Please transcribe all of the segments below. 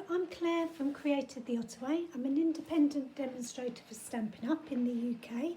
I'm Claire from Created the Otta Way. I'm an independent demonstrator for Stampin' Up! In the UK.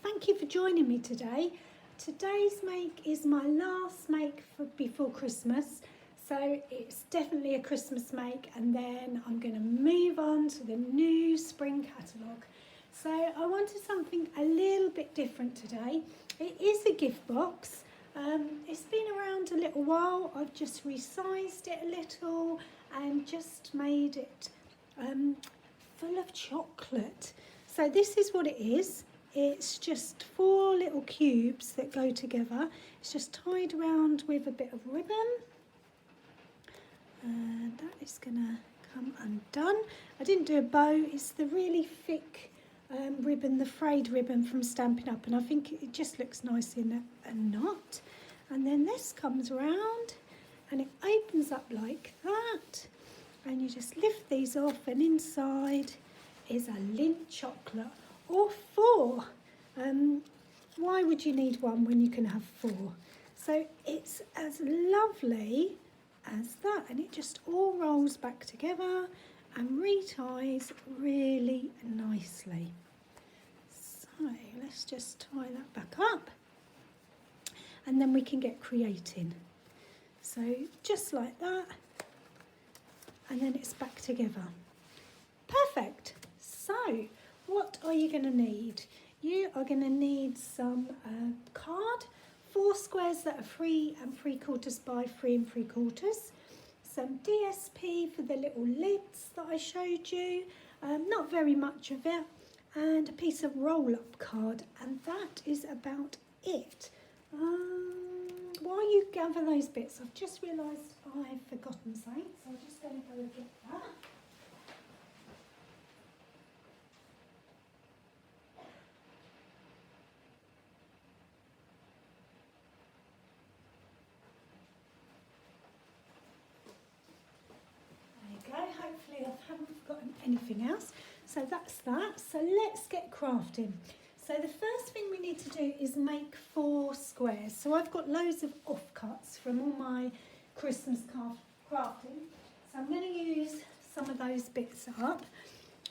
Thank you for joining me today. Today's make is my last make for before Christmas, so it's definitely a Christmas make, and then I'm going to move on to the new spring catalogue. So I wanted something a little bit different today. It is a gift box. It's been around a little while. I've just resized it a little and just made it full of chocolate. So this is what it is. It's just 4 little cubes that go together. It's just tied around with a bit of ribbon. And that is going to come undone. I didn't do a bow. It's the really thick ribbon, the frayed ribbon from Stampin' Up! And I think it just looks nice in a knot. And then this comes around and it opens up like that. And you just lift these off, and inside is a Lindt chocolate. Or 4. Why would you need 1 when you can have 4? So it's as lovely as that, and it just all rolls back together and reties really nicely. So let's just tie that back up, and then we can get creating. So just like that, and then it's back together. Perfect. So what are you going to need? You are going to need some card, 4 squares that are 3 3/4 by 3 3/4, some DSP for the little lids that I showed you, not very much of it, and a piece of roll-up card, and that is about it. While you gather those bits, I've just realised I've forgotten something, so I'm just going to go and get that. Hopefully I haven't forgotten anything else. So that's that. So let's get crafting. So the first thing we need to do is make 4 squares. So I've got loads of offcuts from all my Christmas crafting. So I'm going to use some of those bits up.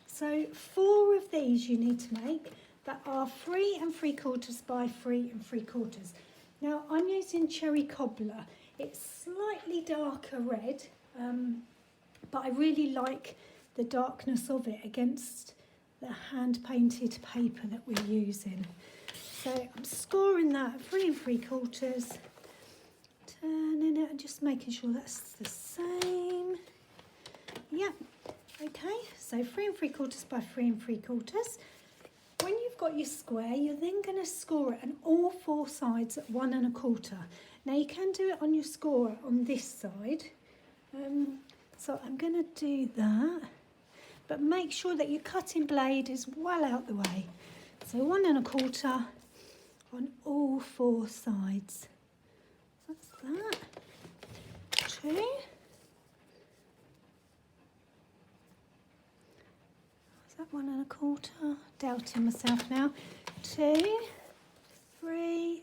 So 4 of these you need to make that are 3 3/4 by 3 3/4. Now I'm using cherry cobbler. It's slightly darker red. But I really like the darkness of it against the hand-painted paper that we're using. So I'm scoring that 3 3/4, turning it and just making sure that's the same. Yeah, okay, so 3 3/4 by 3 3/4. When you've got your square, you're then going to score it on all 4 sides at 1 1/4. Now you can do it on your score on this side. So I'm going to do that, but make sure that your cutting blade is well out the way. So 1 1/4 on all 4 sides. That's that. 2. Is that 1 1/4? Doubting myself now. 2, 3,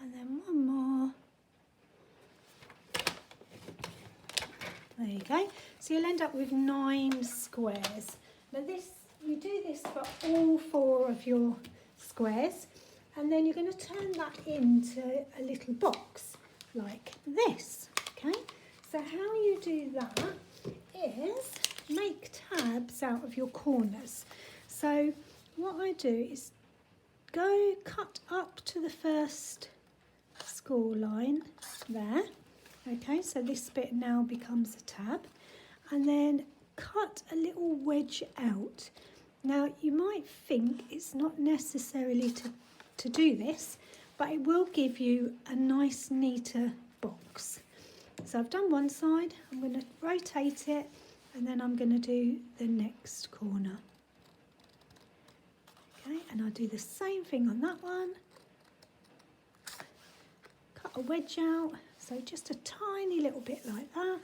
and then 1 more. There you go. So you'll end up with 9 squares. Now you do this for all 4 of your squares, and then you're going to turn that into a little box like this. Okay. So how you do that is make tabs out of your corners. So what I do is go cut up to the first score line there. Okay, so this bit now becomes a tab, and then cut a little wedge out. Now you might think it's not necessarily to do this, but it will give you a nice neater box. So I've done one side, I'm going to rotate it, and then I'm going to do the next corner. Okay, and I'll do the same thing on that one. Cut a wedge out. So just a tiny little bit like that,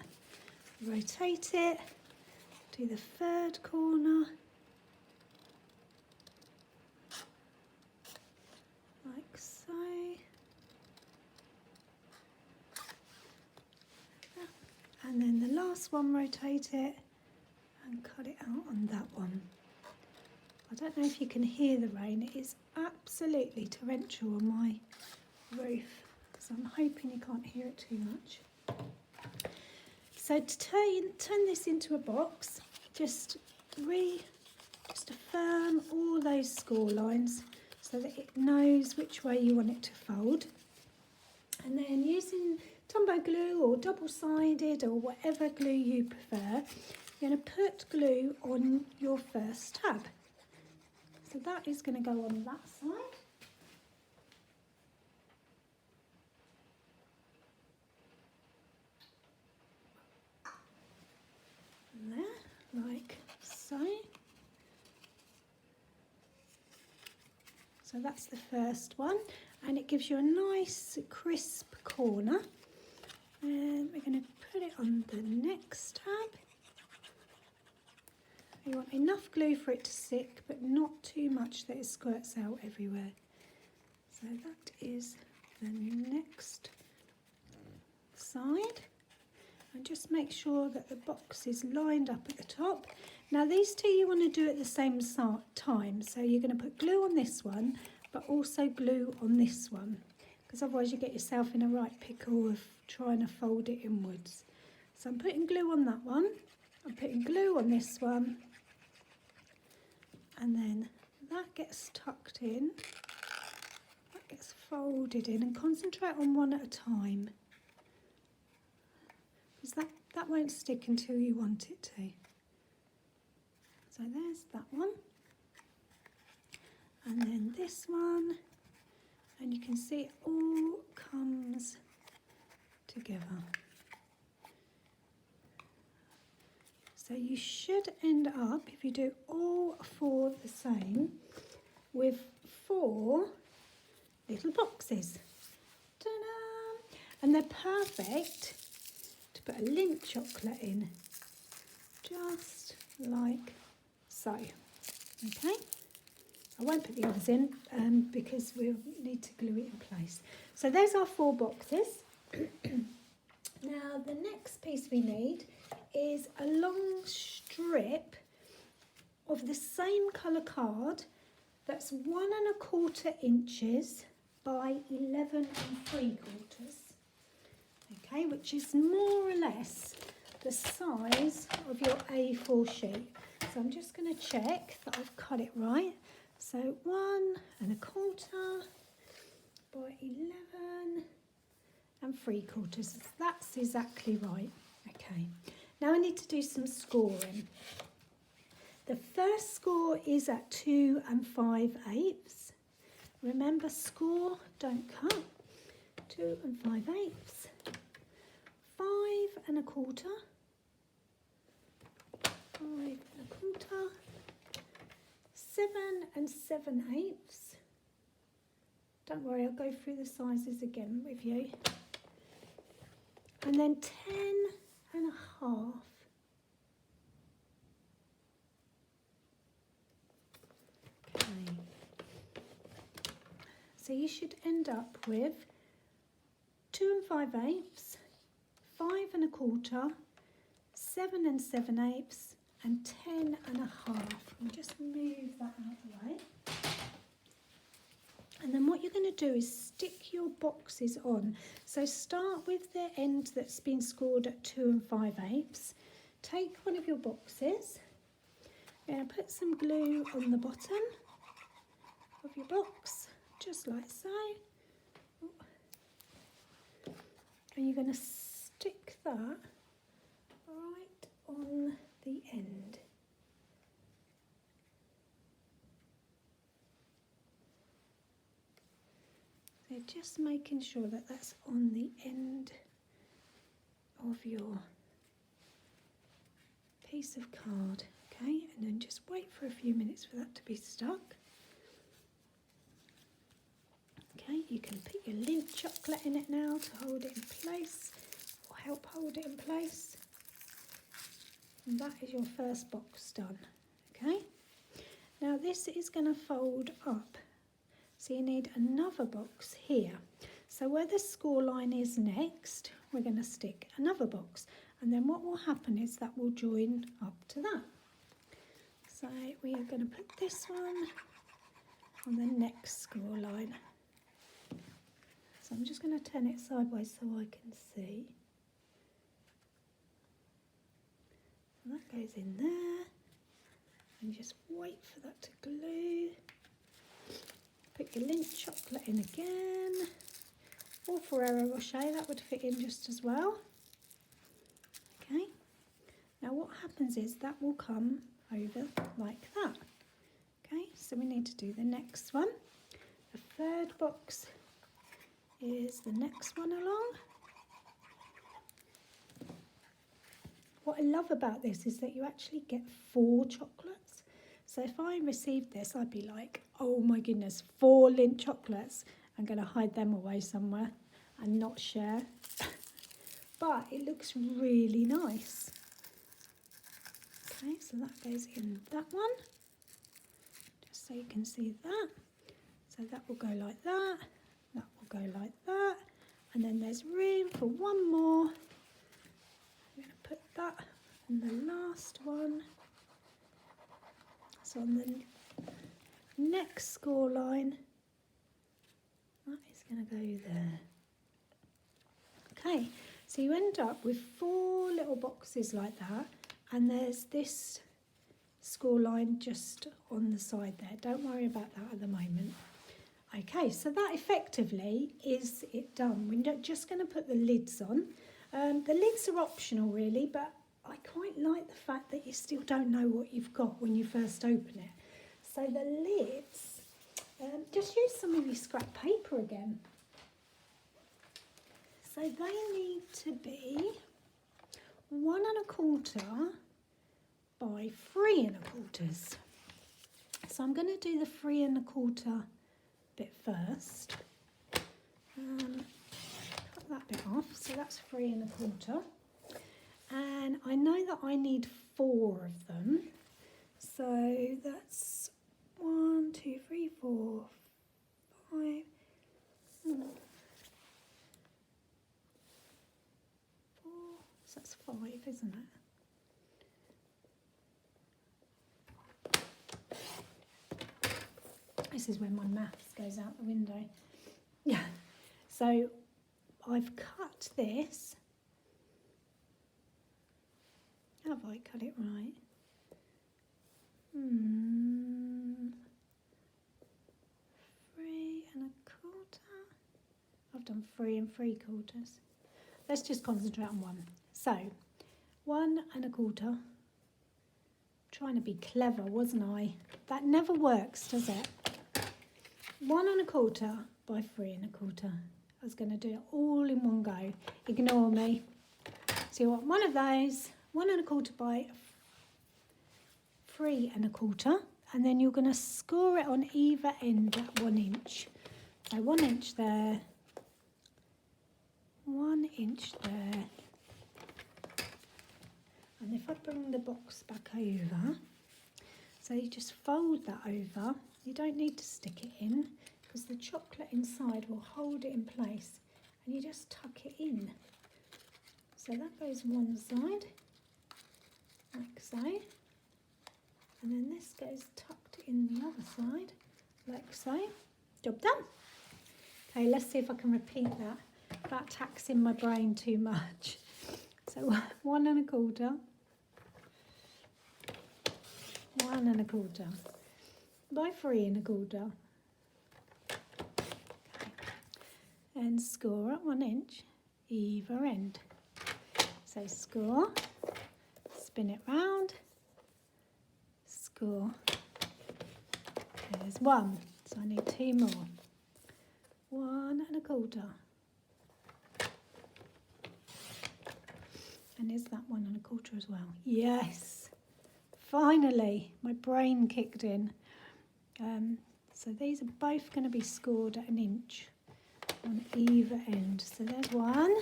rotate it, do the 3rd corner, like so, and then the last one, rotate it and cut it out on that one. I don't know if you can hear the rain. It is absolutely torrential on my roof, so I'm hoping you can't hear it too much. So to turn this into a box, just affirm all those score lines so that it knows which way you want it to fold. And then using Tombow glue or double-sided or whatever glue you prefer, you're going to put glue on your first tab. So that is going to go on that side. And there, like so. So that's the first one, and it gives you a nice crisp corner. And we're going to put it on the next tab. You want enough glue for it to stick, but not too much that it squirts out everywhere. So that is the next side. And just make sure that the box is lined up at the top. Now these two you want to do at the same time. So you're going to put glue on this one, but also glue on this one, because otherwise you get yourself in a right pickle of trying to fold it inwards. So I'm putting glue on that one. I'm putting glue on this one. And then that gets tucked in. That gets folded in, and concentrate on one at a time, because that won't stick until you want it to. So there's that one. And then this one. And you can see it all comes together. So you should end up, if you do all four the same, with 4 little boxes. Ta-da! And they're perfect to put a Lindt chocolate in, just like so. Okay? I won't put the others in because we'll need to glue it in place. So there's our 4 boxes. Now the next piece we need is a long strip of the same colour card that's 1 1/4 inches by 11 3/4. Okay, which is more or less the size of your A4 sheet. So I'm just going to check that I've cut it right. So 1 1/4 by 11 3/4. That's exactly right. Okay. Now I need to do some scoring. The first score is at 2 5/8. Remember, score, don't cut. 2 5/8. 5 1/4. 5 1/4. 7 7/8. Don't worry, I'll go through the sizes again with you. And then 10 1/2. Okay. So you should end up with 2 5/8, 5 1/4, 7 7/8, and 10 1/2. And just move that out of the way. And then what you're going to do is stick your boxes on. So start with the end that's been scored at 2 5/8. Take one of your boxes. You're going to put some glue on the bottom of your box, just like so. And you're going to stick that right on the end. So just making sure that that's on the end of your piece of card, okay? And then just wait for a few minutes for that to be stuck. Okay, you can put your Lindt chocolate in it now to hold it in place, or help hold it in place. And that is your first box done, okay? Now this is going to fold up. So you need another box here. So where the score line is next, we're going to stick another box. And then what will happen is that will join up to that. So we are going to put this one on the next score line. So I'm just going to turn it sideways so I can see. And that goes in there. And just wait for that to glue. Put your Lindt chocolate in again. Or Ferrero Rocher, that would fit in just as well. Okay. Now what happens is that will come over like that. Okay, so we need to do the next one. The third box is the next one along. What I love about this is that you actually get 4 chocolates. So if I received this, I'd be like, oh my goodness, 4 Lindt chocolates. I'm going to hide them away somewhere and not share. But it looks really nice. Okay, so that goes in that one. Just so you can see that. So that will go like that. That will go like that. And then there's room for one more. I'm going to put that in the last one. So on the next score line, that is going to go there. Okay, so you end up with 4 little boxes like that, and there's this score line just on the side there. Don't worry about that at the moment. Okay, so that effectively is it done. We're just going to put the lids on. The lids are optional really, but I quite like the fact that you still don't know what you've got when you first open it. So the lids, just use some of your scrap paper again. So they need to be 1 1/4 by 3 1/4. So I'm going to do the 3 1/4 bit first. Cut that bit off, so that's 3 1/4. And I know that I need 4 of them. So that's 1, 2, 3, 4, 5. 4. So that's 5, isn't it? This is when my maths goes out the window. Yeah. So I've cut this. Have I cut it right? 3 1/4. I've done 3 3/4. Let's just concentrate on one. So 1 1/4. Trying to be clever, wasn't I? That never works, does it? 1 1/4 by 3 1/4. I was going to do it all in one go. Ignore me. So you want one of those, 1 1/4 by 3 1/4, and then you're going to score it on either end at 1 inch. So 1 inch there, 1 inch there. And if I bring the box back over, so you just fold that over. You don't need to stick it in because the chocolate inside will hold it in place, and you just tuck it in. So that goes one side, like so. And then this goes tucked in the other side, like so. Job done. Okay, let's see if I can repeat that without taxing my brain too much. So 1 1/4, 1 1/4 by 3 1/4. Okay. And score at 1 inch either end. So score, spin it round, score. There's 1, so I need 2 more. 1 1/4. And is that 1 1/4 as well? Yes, finally, my brain kicked in. So these are both going to be scored at 1 inch on either end. So there's 1,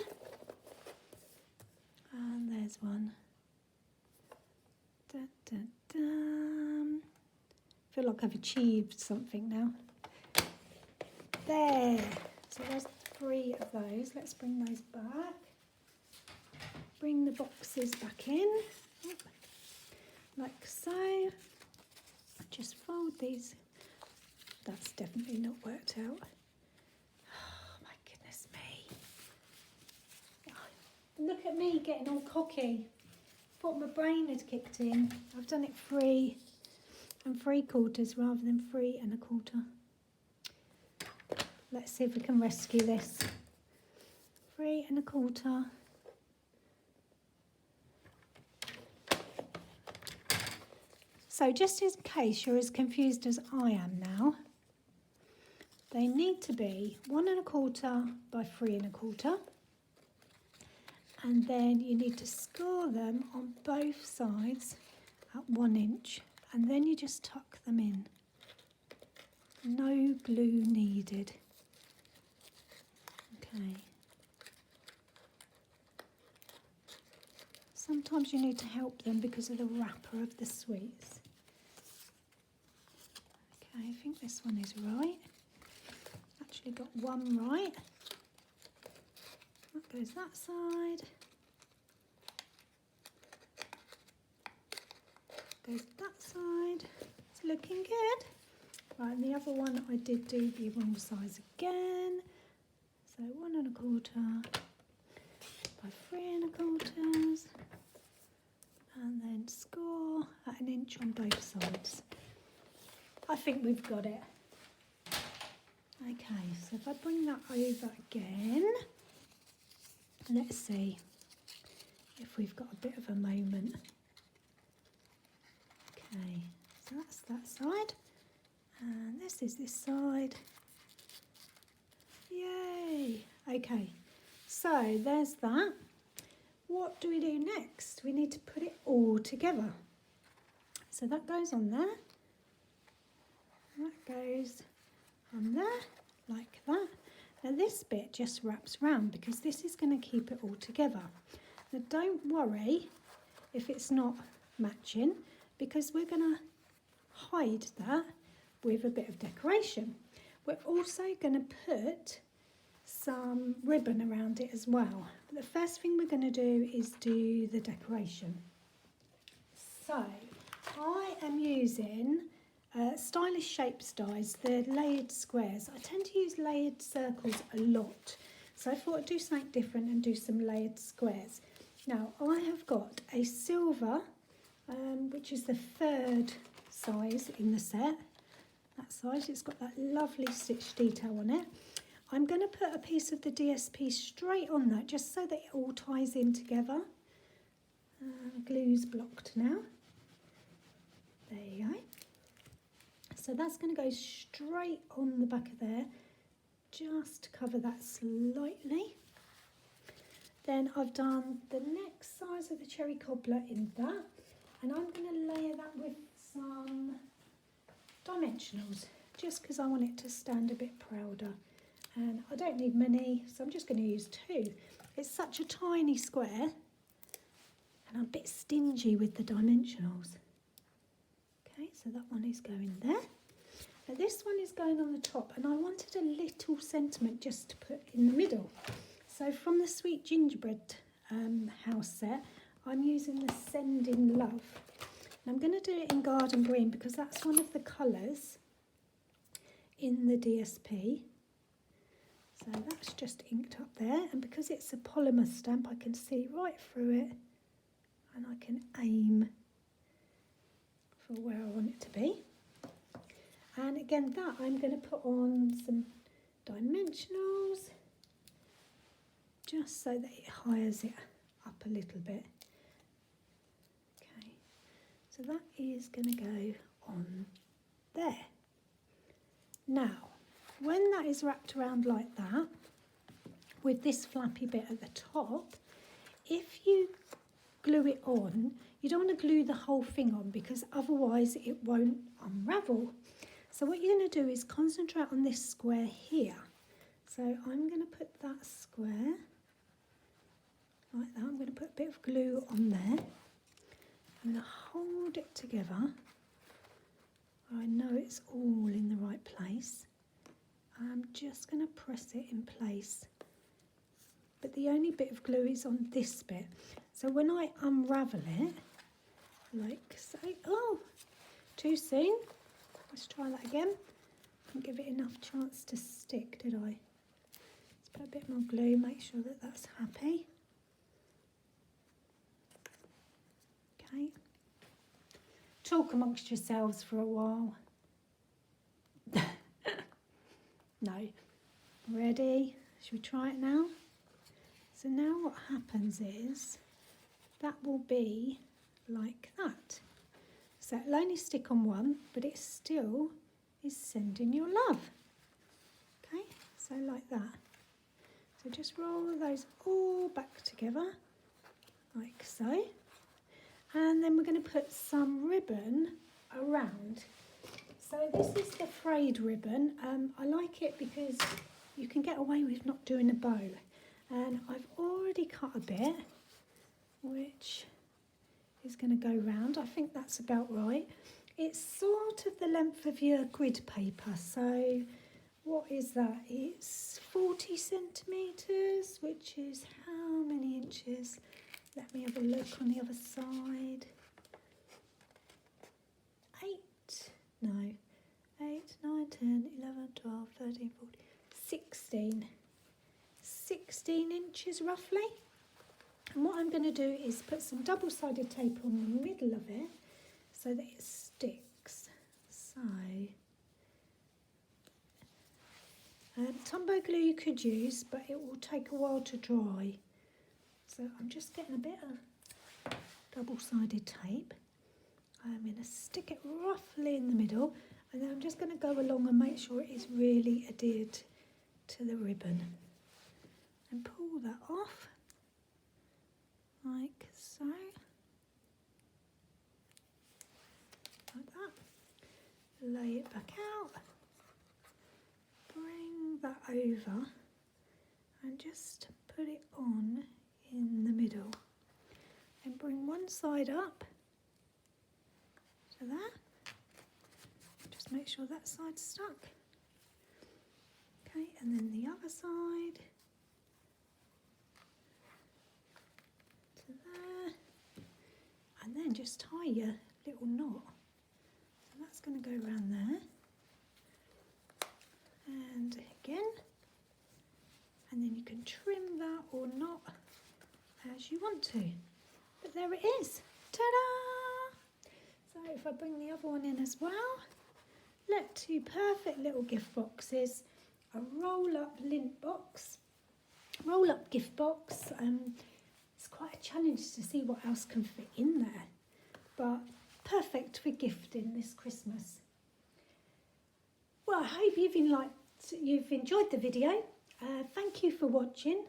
and there's 1. Da, da, da. I feel like I've achieved something now. There. So there's 3 of those. Let's bring those back. bring the boxes back in, like so. Just fold these. That's definitely not worked out. Oh my goodness me. Look at me getting all cocky. Thought my brain had kicked in. I've done it 3 3/4 rather than 3 1/4. Let's see if we can rescue this. 3 1/4. So just in case you're as confused as I am now, they need to be 1 1/4 by 3 1/4. And then you need to score them on both sides at 1 inch. And then you just tuck them in. No glue needed. Okay. Sometimes you need to help them because of the wrapper of the sweets. Okay, I think this one is right. Actually got one right. That goes that side. Goes that side. It's looking good. Right, and the other one I did do the wrong size again. So 1 1/4 by 3 1/4. And then score at 1 inch on both sides. I think we've got it. Okay, so if I bring that over again, let's see if we've got a bit of a moment. Okay, so that's that side, and this is this side. Yay! Okay, so there's that. What do we do next? We need to put it all together. So that goes on there. That goes on there, like that. Now this bit just wraps round because this is going to keep it all together. Now don't worry if it's not matching, because we're going to hide that with a bit of decoration. We're also going to put some ribbon around it as well. But the first thing we're going to do is do the decoration. So I am using Stylish Shapes dies, the layered squares. I tend to use layered circles a lot, so I thought I'd do something different and do some layered squares. Now I have got a silver, which is the 3rd size in the set. That size, it's got that lovely stitch detail on it. I'm going to put a piece of the DSP straight on that, just so that it all ties in together. Glue's blocked now. There you go. So that's going to go straight on the back of there, just to cover that slightly. Then I've done the next size of the cherry cobbler in that, and I'm going to layer that with some dimensionals, just because I want it to stand a bit prouder. And I don't need many, so I'm just going to use 2. It's such a tiny square, and I'm a bit stingy with the dimensionals. Okay, so that one is going there. Now this one is going on the top, and I wanted a little sentiment just to put in the middle. So from the Sweet Gingerbread house set, I'm using the Sending Love. And I'm going to do it in garden green because that's one of the colours in the DSP. So that's just inked up there, and because it's a polymer stamp I can see right through it, and I can aim for where I want it to be. And again, that I'm going to put on some dimensionals just so that it hires it up a little bit. Okay, so that is going to go on there. Now when that is wrapped around like that with this flappy bit at the top, if you glue it on, you don't want to glue the whole thing on because otherwise it won't unravel. So what you're going to do is concentrate on this square here. So I'm going to put that square like that. I'm going to put a bit of glue on there. I'm going to hold it together. I know it's all in the right place. I'm just going to press it in place. But the only bit of glue is on this bit. So when I unravel it, like so, oh, too soon. Let's try that again. Didn't give it enough chance to stick, did I? Let's put a bit more glue, make sure that that's happy. Okay. Talk amongst yourselves for a while. No. Ready? Should we try it now? So now what happens is that will be like that. So it'll only stick on one, but it still is sending your love. Okay, so like that. So just roll those all back together, like so. And then we're going to put some ribbon around. So this is the frayed ribbon. I like it because you can get away with not doing a bow. And I've already cut a bit, which is going to go round. I think that's about right. It's sort of the length of your grid paper. So what is that? It's 40 centimetres, which is how many inches? Let me have a look on the other side. 8, 9, 10, 11, 12, 13, 14, 16. 16 inches roughly. And what I'm going to do is put some double-sided tape on the middle of it so that it sticks. So, Tombow glue you could use, but it will take a while to dry. So I'm just getting a bit of double-sided tape. I'm going to stick it roughly in the middle, and then I'm just going to go along and make sure it is really adhered to the ribbon. And pull that off, like so. Like that. Lay it back out. Bring that over and just put it on in the middle. And bring one side up to that. Just make sure that side's stuck. Okay, and then the other side to there. And then just tie your little knot. So that's going to go around there. And again. And then you can trim that or not as you want to. But there it is. Ta-da! So if I bring the other one in as well, look, two perfect little gift boxes, a roll-up lint box, roll-up gift box. It's quite a challenge to see what else can fit in there, but perfect for gifting this Christmas. Well, I hope you've enjoyed the video. Thank you for watching.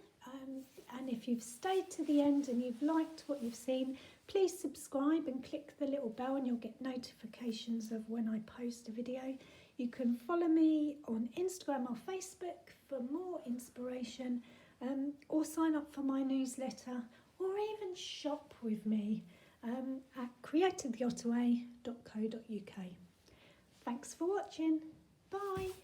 And if you've stayed to the end and you've liked what you've seen, please subscribe and click the little bell and you'll get notifications of when I post a video. You can follow me on Instagram or Facebook for more inspiration, or sign up for my newsletter, or even shop with me at creativetheottaway.co.uk. Thanks for watching. Bye.